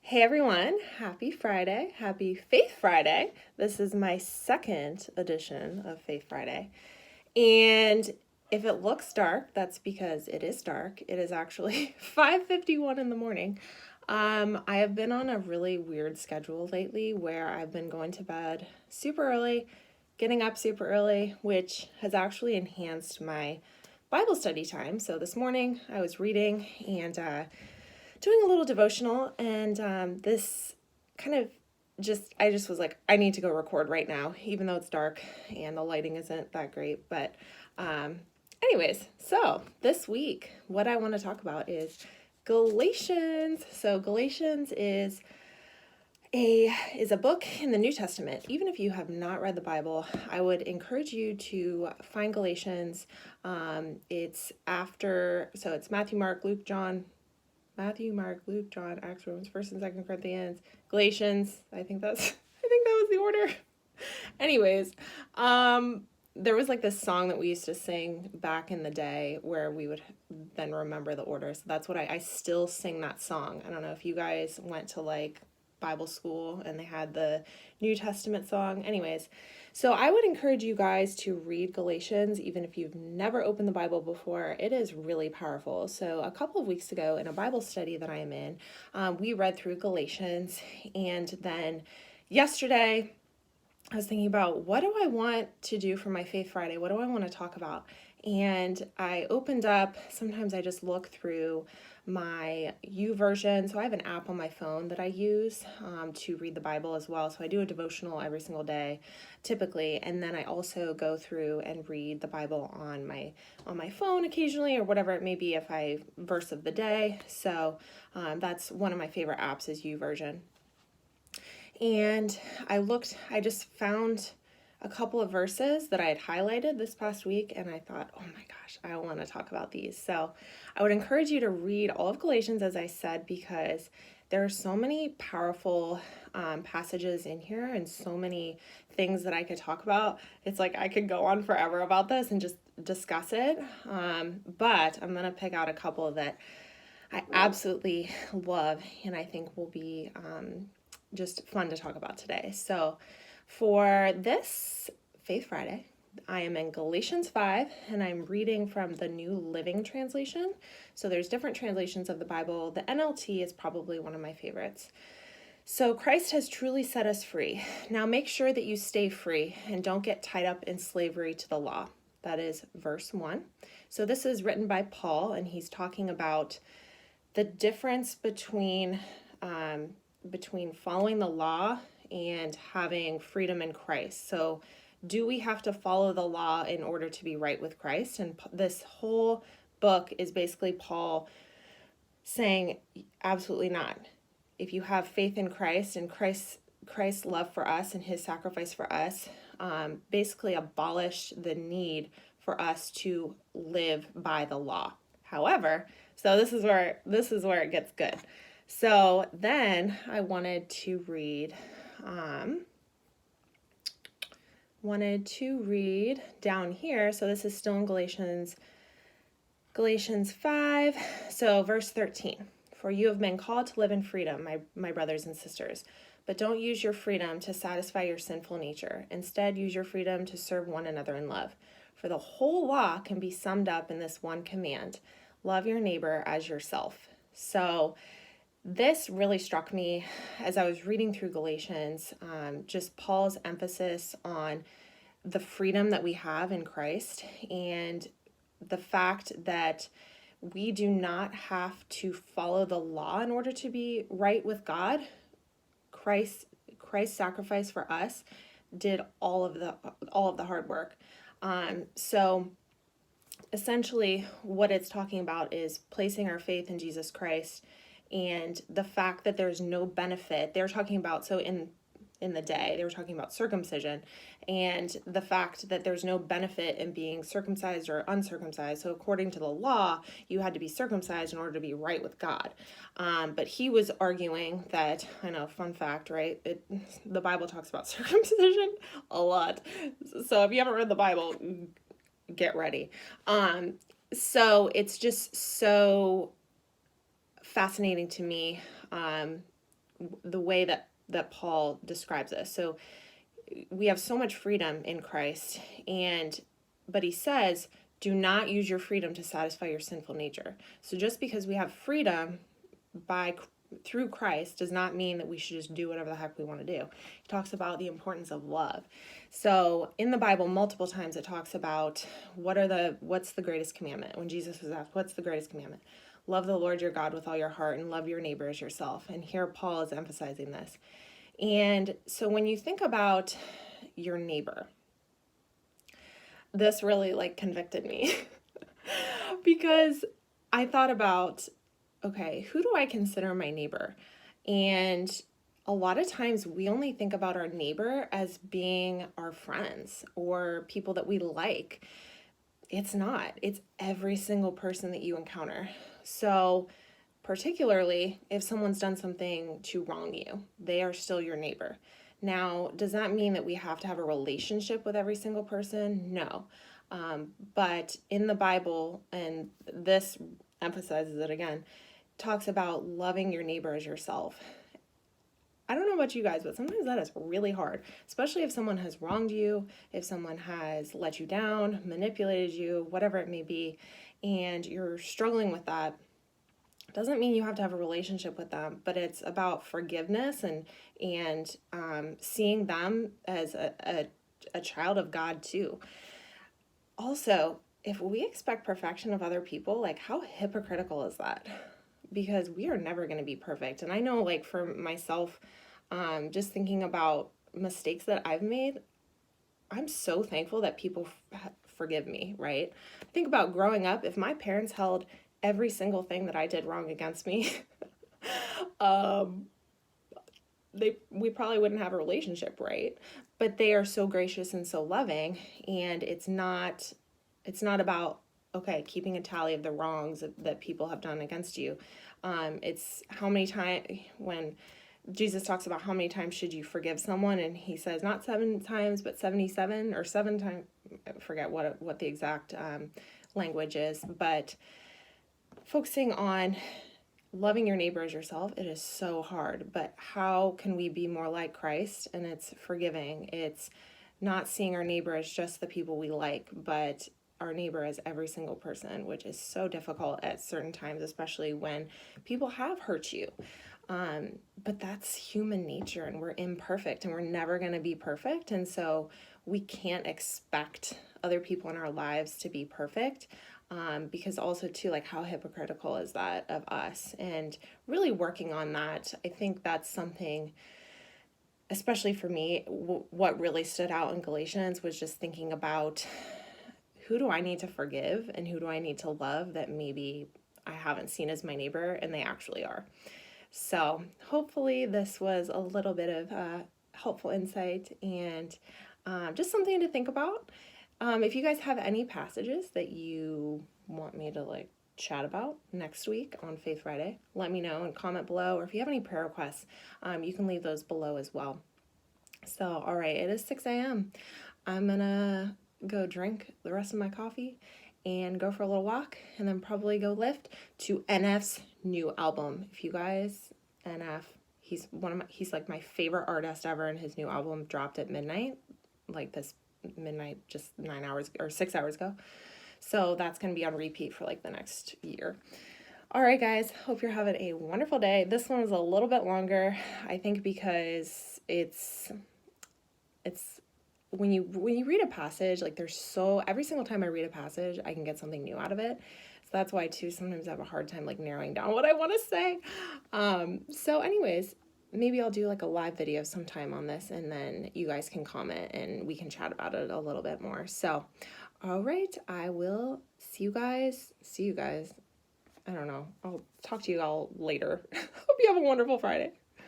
Hey everyone, happy Friday, happy Faith Friday. This is my second edition of Faith Friday. And if it looks dark, that's because it is dark. It is actually 5:51 in the morning. I have been on a really weird schedule lately where I've been going to bed super early, getting up super early, which has actually enhanced my Bible study time. So this morning I was reading and doing a little devotional, and this kind of I just was like, I need to go record right now, even though it's dark and the lighting isn't that great. But, anyways, so this week, what I want to talk about is Galatians. So Galatians is a book in the New Testament. Even if you have not read the Bible, I would encourage you to find Galatians. It's Matthew, Mark, Luke, John. Matthew, Mark, Luke, John, Acts, Romans, 1st and 2nd Corinthians, Galatians. I think that was the order. Anyways, there was like this song that we used to sing back in the day where we would then remember the order. So that's what I still sing that song. I don't know if you guys went to like Bible school and they had the New Testament song. Anyways, so I would encourage you guys to read Galatians, even if you've never opened the Bible before. It is really powerful. So a couple of weeks ago in a Bible study that I am in, we read through Galatians, and then yesterday I was thinking about, what do I want to do for my Faith Friday? What do I want to talk about? And I opened up, sometimes I just look through my YouVersion. So I have an app on my phone that I use to read the Bible as well. So I do a devotional every single day, typically, and then I also go through and read the Bible on my phone occasionally, or whatever it may be, if I verse of the day. So that's one of my favorite apps is YouVersion. And I just found a couple of verses that I had highlighted this past week, and I thought, oh my gosh, I want to talk about these. So I would encourage you to read all of Galatians, as I said, because there are so many powerful passages in here and so many things that I could talk about. It's like I could go on forever about this and just discuss it. But I'm going to pick out a couple that I absolutely love and I think will be just fun to talk about today. So for this Faith Friday, I am in Galatians 5, and I'm reading from the New Living Translation. So there's different translations of the Bible. The NLT is probably one of my favorites. So Christ has truly set us free. Now make sure that you stay free and don't get tied up in slavery to the law. That is verse 1. So this is written by Paul, and he's talking about the difference between following the law and having freedom in Christ. So do we have to follow the law in order to be right with Christ? And this whole book is basically Paul saying, absolutely not. If you have faith in Christ and Christ's love for us and his sacrifice for us, basically abolished the need for us to live by the law. However, so this is where it gets good. So then I wanted to read down here. So this is still in Galatians 5. So verse 13. For you have been called to live in freedom, my brothers and sisters. But don't use your freedom to satisfy your sinful nature. Instead, use your freedom to serve one another in love. For the whole law can be summed up in this one command: love your neighbor as yourself. So this really struck me as I was reading through Galatians, just Paul's emphasis on the freedom that we have in Christ and the fact that we do not have to follow the law in order to be right with God. Christ's sacrifice for us did all of the hard work. So essentially what it's talking about is placing our faith in Jesus Christ, and the fact that there's no benefit. They're talking about, so in the day, they were talking about circumcision, and the fact that there's no benefit in being circumcised or uncircumcised. So according to the law, you had to be circumcised in order to be right with God. But he was arguing that, I know, fun fact, right? The Bible talks about circumcision a lot. So if you haven't read the Bible, get ready. So it's just so fascinating to me the way that Paul describes us. So we have so much freedom in Christ, but he says, do not use your freedom to satisfy your sinful nature. So just because we have freedom through Christ does not mean that we should just do whatever the heck we want to do. He talks about the importance of love. So in the Bible, multiple times it talks about what's the greatest commandment. When Jesus was asked, what's the greatest commandment? Love the Lord your God with all your heart and love your neighbor as yourself. And here Paul is emphasizing this. And so when you think about your neighbor, this really convicted me because I thought about, okay, who do I consider my neighbor? And a lot of times we only think about our neighbor as being our friends or people that we like. It's not. It's every single person that you encounter. So particularly if someone's done something to wrong you, they are still your neighbor. Now, does that mean that we have to have a relationship with every single person? No. But in the Bible, and this emphasizes it again, talks about loving your neighbor as yourself. I don't know about you guys, but sometimes that is really hard, especially if someone has wronged you, if someone has let you down, manipulated you, whatever it may be, and you're struggling with that. Doesn't mean you have to have a relationship with them, but it's about forgiveness and seeing them as a child of God too. Also, if we expect perfection of other people, how hypocritical is that? Because we are never going to be perfect. And I know, for myself, just thinking about mistakes that I've made, I'm so thankful that people forgive me, right? Think about growing up. If my parents held every single thing that I did wrong against me, we probably wouldn't have a relationship, right? But they are so gracious and so loving, and it's not about, okay, keeping a tally of the wrongs that people have done against you. It's how many times, when Jesus talks about how many times should you forgive someone, and he says not 7 times, but 77 or 7 times. I forget what the exact language is, but focusing on loving your neighbor as yourself, it is so hard. But how can we be more like Christ? And it's forgiving. It's not seeing our neighbor as just the people we like, but our neighbor as every single person, which is so difficult at certain times, especially when people have hurt you. But that's human nature, and we're imperfect, and we're never going to be perfect. And so we can't expect other people in our lives to be perfect. Because also too, how hypocritical is that of us? And really working on that, I think that's something, especially for me, what really stood out in Galatians was just thinking about, who do I need to forgive and who do I need to love that maybe I haven't seen as my neighbor and they actually are. So hopefully this was a little bit of helpful insight and just something to think about. If you guys have any passages that you want me to chat about next week on Faith Friday, let me know and comment below. Or if you have any prayer requests, you can leave those below as well. So, all right, it is 6 a.m. I'm going to go drink the rest of my coffee and go for a little walk, and then probably go lift to NF's new album. If you guys, NF, he's my favorite artist ever, and his new album dropped at midnight, this midnight, just 9 hours or 6 hours ago. So that's going to be on repeat for the next year. All right, guys, hope you're having a wonderful day. This one was a little bit longer, I think, because it's when you read a passage, every single time I read a passage, I can get something new out of it. So that's why too, sometimes I have a hard time narrowing down what I want to say. So anyways, maybe I'll do a live video sometime on this, and then you guys can comment and we can chat about it a little bit more. So, all right, I will see you guys. I don't know. I'll talk to you all later. Hope you have a wonderful Friday.